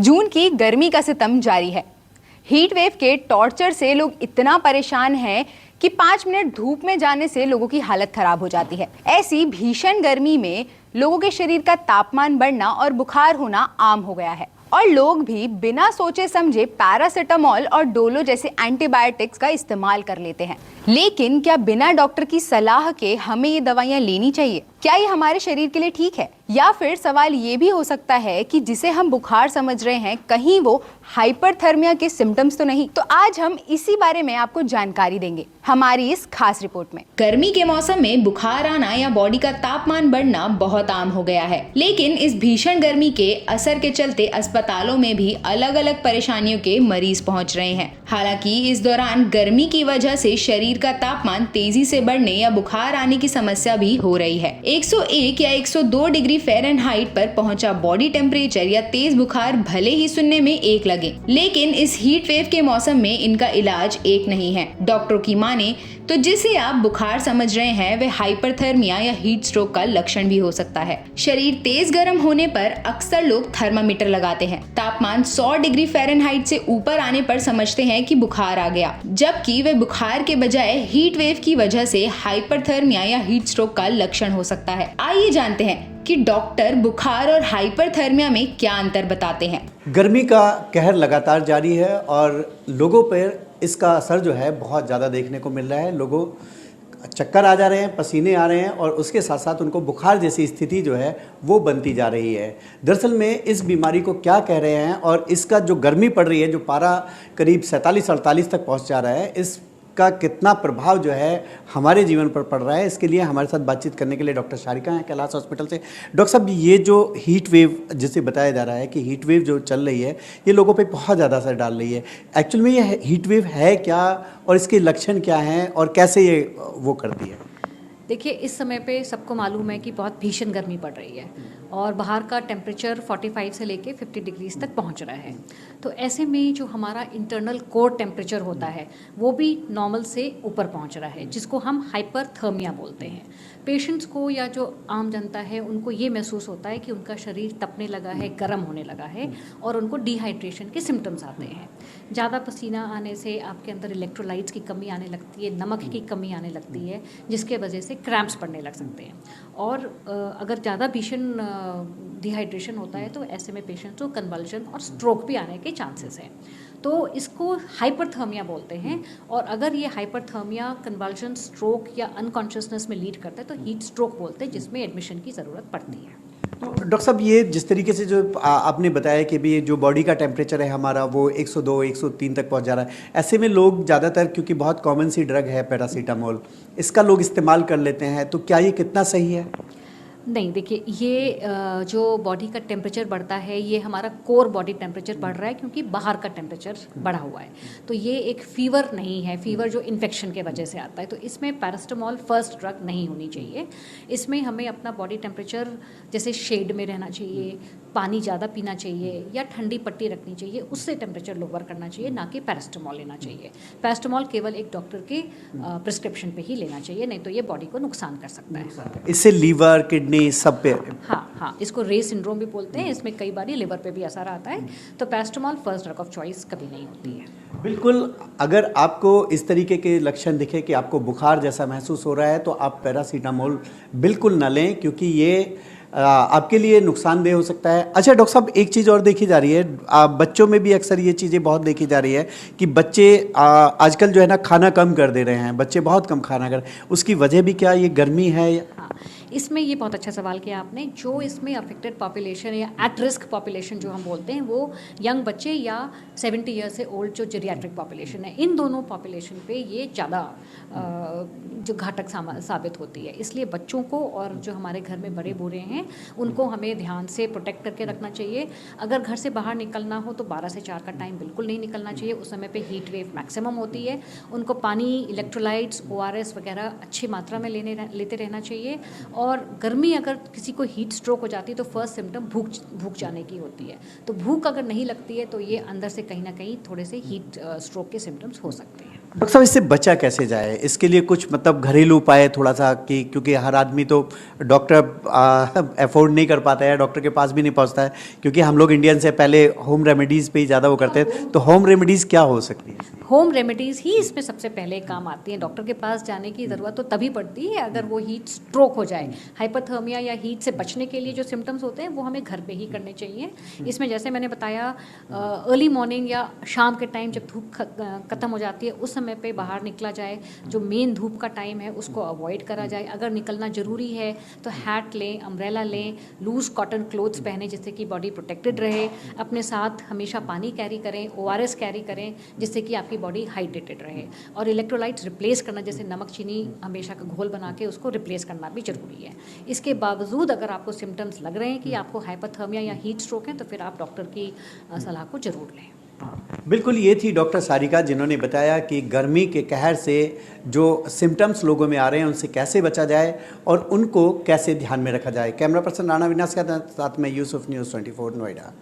जून की गर्मी का सितम जारी है। हीट वेव के टॉर्चर से लोग इतना परेशान हैं कि 5 मिनट धूप में जाने से लोगों की हालत खराब हो जाती है। ऐसी भीषण गर्मी में लोगों के शरीर का तापमान बढ़ना और बुखार होना आम हो गया है और लोग भी बिना सोचे समझे पैरासिटामोल और डोलो जैसे एंटीबायोटिक्स का इस्तेमाल कर लेते हैं। लेकिन क्या बिना डॉक्टर की सलाह के हमें ये दवाइयां लेनी चाहिए? क्या ये हमारे शरीर के लिए ठीक है? या फिर सवाल ये भी हो सकता है कि जिसे हम बुखार समझ रहे हैं कहीं वो हाइपरथर्मिया के सिम्टम्स तो नहीं? तो आज हम इसी बारे में आपको जानकारी देंगे हमारी इस खास रिपोर्ट में। गर्मी के मौसम में बुखार आना या बॉडी का तापमान बढ़ना बहुत आम हो गया है, लेकिन इस भीषण गर्मी के असर के चलते अस्पतालों में भी अलग अलग परेशानियों के मरीज पहुंच रहे हैं। हालांकि इस दौरान गर्मी की वजह से शरीर का तापमान तेजी से बढ़ने या बुखार आने की समस्या भी हो रही है। 101 या 102 डिग्री फ़ारेनहाइट पर पहुंचा बॉडी टेम्परेचर या तेज बुखार भले ही सुनने में एक लगे, लेकिन इस हीट वेव के मौसम में इनका इलाज एक नहीं है। डॉक्टरों की माने तो जिसे आप बुखार समझ रहे हैं वह हाइपरथर्मिया या हीट स्ट्रोक का लक्षण भी हो सकता है। शरीर तेज गर्म होने पर अक्सर लोग थर्मामीटर लगाते हैं। तापमान 100 डिग्री फ़ारेनहाइट से ऊपर आने पर समझते हैं कि बुखार आ गया, जबकि वह बुखार के बजाय हीट वेव की वजह से हाइपरथर्मिया या हीट स्ट्रोक का लक्षण हो सकता है। आइए जानते हैं कि डॉक्टर बुखार और हाइपरथर्मिया में क्या अंतर बताते हैं। गर्मी का कहर लगातार जारी है और लोगों पर इसका असर जो है बहुत ज़्यादा देखने को मिल रहा है। लोगों चक्कर आ जा रहे हैं, पसीने आ रहे हैं और उसके साथ साथ उनको बुखार जैसी स्थिति जो है वो बनती जा रही है। दरअसल में इस बीमारी को क्या कह रहे हैं और इसका जो गर्मी पड़ रही है, जो पारा करीब 47-48 तक पहुंच जा रहा है, इसका कितना प्रभाव जो है हमारे जीवन पर पड़ रहा है, इसके लिए हमारे साथ बातचीत करने के लिए डॉक्टर शारिका हैं कैलाश हॉस्पिटल से। डॉक्टर साहब, ये जो हीट वेव जिसे बताया जा रहा है कि हीट वेव जो चल रही है ये लोगों पे बहुत ज़्यादा असर डाल रही है, एक्चुअल में ये हीट वेव है क्या और इसके लक्षण क्या हैं और कैसे ये वो करती है? देखिए, इस समय पे सबको मालूम है कि बहुत भीषण गर्मी पड़ रही है और बाहर का टेम्परेचर 45 से लेके 50 डिग्रीज तक पहुंच रहा है। तो ऐसे में जो हमारा इंटरनल कोर टेम्परेचर होता है वो भी नॉर्मल से ऊपर पहुंच रहा है, जिसको हम हाइपरथर्मिया बोलते हैं। पेशेंट्स को या जो आम जनता है उनको ये महसूस होता है कि उनका शरीर तपने लगा है, गर्म होने लगा है और उनको डिहाइड्रेशन के सिम्टम्स आते हैं। ज़्यादा पसीना आने से आपके अंदर इलेक्ट्रोलाइट्स की कमी आने लगती है, नमक की कमी आने लगती है, जिसके वजह से क्रैम्प्स पड़ने लग सकते हैं। और अगर ज़्यादा भीषण डिहाइड्रेशन होता है तो ऐसे में पेशेंट्स को कन्वल्जन और स्ट्रोक भी आने के चांसेस हैं। तो इसको हाइपरथर्मिया बोलते हैं और अगर ये हाइपरथर्मिया कन्वल्जन, स्ट्रोक या अनकॉन्शियसनेस में लीड करता है तो हीट स्ट्रोक बोलते हैं, जिसमें एडमिशन की ज़रूरत पड़ती है। तो डॉक्टर साहब, ये जिस तरीके से जो आपने बताया कि भी जो बॉडी का टेम्परेचर है हमारा वो 102 103 तक पहुंच जा रहा है, ऐसे में लोग ज़्यादातर, क्योंकि बहुत कॉमन सी ड्रग है पैरासीटामोल, इसका लोग इस्तेमाल कर लेते हैं, तो क्या ये कितना सही है? नहीं, देखिए, ये जो बॉडी का टेम्परेचर बढ़ता है ये हमारा कोर बॉडी टेम्परेचर बढ़ रहा है क्योंकि बाहर का टेम्परेचर बढ़ा हुआ है। तो ये एक फीवर नहीं है, फीवर जो इन्फेक्शन के वजह से आता है। तो इसमें पैरासिटामोल फर्स्ट ड्रग नहीं होनी चाहिए। इसमें हमें अपना बॉडी टेम्परेचर जैसे शेड में रहना चाहिए, पानी ज़्यादा पीना चाहिए या ठंडी पट्टी रखनी चाहिए, उससे टेम्परेचर लोअर करना चाहिए, ना कि पैरासिटामोल लेना चाहिए। पैरासिटामोल केवल एक डॉक्टर के प्रिस्क्रिप्शन पे ही लेना चाहिए, नहीं तो ये बॉडी को नुकसान कर सकता है। इससे लीवर, किडनी सब पे? हाँ, इसको रे सिंड्रोम भी बोलते हैं। इसमें कई बार लिवर पे भी असर आता है। तो paracetamol first drug of choice कभी नहीं होती है। बिल्कुल, अगर आपको इस तरीके के लक्षण दिखे कि आपको बुखार जैसा महसूस हो रहा है तो आप पैरासीटामोल बिल्कुल न लें, क्योंकि ये आपके लिए नुकसानदेह हो सकता है। अच्छा डॉक्टर साहब, एक चीज़ और देखी जा रही है, बच्चों में भी अक्सर ये चीज़ें बहुत देखी जा रही है कि बच्चे आजकल जो है ना खाना कम कर दे रहे हैं, बच्चे बहुत कम खाना कर, उसकी वजह भी क्या ये गर्मी है? हाँ, इसमें ये बहुत अच्छा सवाल किया आपने। जो इसमें अफेक्टेड पॉपुलेशन या एट रिस्क पॉपुलेशन जो हम बोलते हैं वो यंग बच्चे या 70 ईयर से ओल्ड जो जेरियाट्रिक पॉपुलेशन है, इन दोनों पॉपुलेशन पे ये ज़्यादा जो घातक साबित होती है। इसलिए बच्चों को और जो हमारे घर में बड़े बूढ़े हैं उनको हमें ध्यान से प्रोटेक्ट करके रखना चाहिए। अगर घर से बाहर निकलना हो तो 12 से 4 का टाइम बिल्कुल नहीं निकलना चाहिए। उस समय पे हीट वेव मैक्सिमम होती है। उनको पानी, इलेक्ट्रोलाइट्स, ORS वगैरह अच्छी मात्रा में लेते रहना चाहिए। और गर्मी अगर किसी को हीट स्ट्रोक हो जाती है तो फर्स्ट सिम्टम भूख जाने की होती है। तो भूख अगर नहीं लगती है तो ये अंदर से कहीं ना कहीं थोड़े से हीट स्ट्रोक के सिम्टम्स हो सकते हैं। डॉक्टर साहब, इससे बचा कैसे जाए? इसके लिए कुछ मतलब घरेलू उपाय थोड़ा सा, कि क्योंकि हर आदमी तो डॉक्टर अफोर्ड नहीं कर पाता है, डॉक्टर के पास भी नहीं पहुंचता है, क्योंकि हम लोग इंडियन से पहले होम रेमेडीज़ पे ही ज़्यादा वो करते हैं, तो होम रेमेडीज़ क्या हो सकती है? होम रेमेडीज़ ही इसमें सबसे पहले काम आती हैं। डॉक्टर के पास जाने की ज़रूरत तो तभी पड़ती है अगर वो हीट स्ट्रोक हो जाए। हाइपोथर्मिया या हीट से बचने के लिए जो सिम्टम्स होते हैं वो हमें घर पे ही करने चाहिए। इसमें जैसे मैंने बताया, अर्ली मॉर्निंग या शाम के टाइम जब धूप ख़त्म हो जाती है उस समय पे बाहर निकला जाए। जो मेन धूप का टाइम है उसको अवॉइड करा जाए। अगर निकलना ज़रूरी है तो हैट लें, अम्ब्रेला लें, लूज़ कॉटन क्लोथ्स पहने जिससे कि बॉडी प्रोटेक्टेड रहे। अपने साथ हमेशा पानी कैरी करें, ORS कैरी करें जिससे कि आपकी बॉडी हाइड्रेटेड रहे। और इलेक्ट्रोलाइट्स रिप्लेस करना, जैसे नमक चीनी हमेशा का घोल बना के उसको रिप्लेस करना भी ज़रूरी है। इसके बावजूद अगर आपको सिम्टम्स लग रहे हैं कि आपको हाइपोथर्मिया या हीट स्ट्रोक है तो फिर आप डॉक्टर की सलाह को ज़रूर लें। बिल्कुल, ये थी डॉक्टर सारिका जिन्होंने बताया कि गर्मी के कहर से जो सिम्टम्स लोगों में आ रहे हैं उनसे कैसे बचा जाए और उनको कैसे ध्यान में रखा जाए। कैमरा पर्सन राणा विनाश के साथ में यूसुफ, न्यूज़ 24 नोएडा।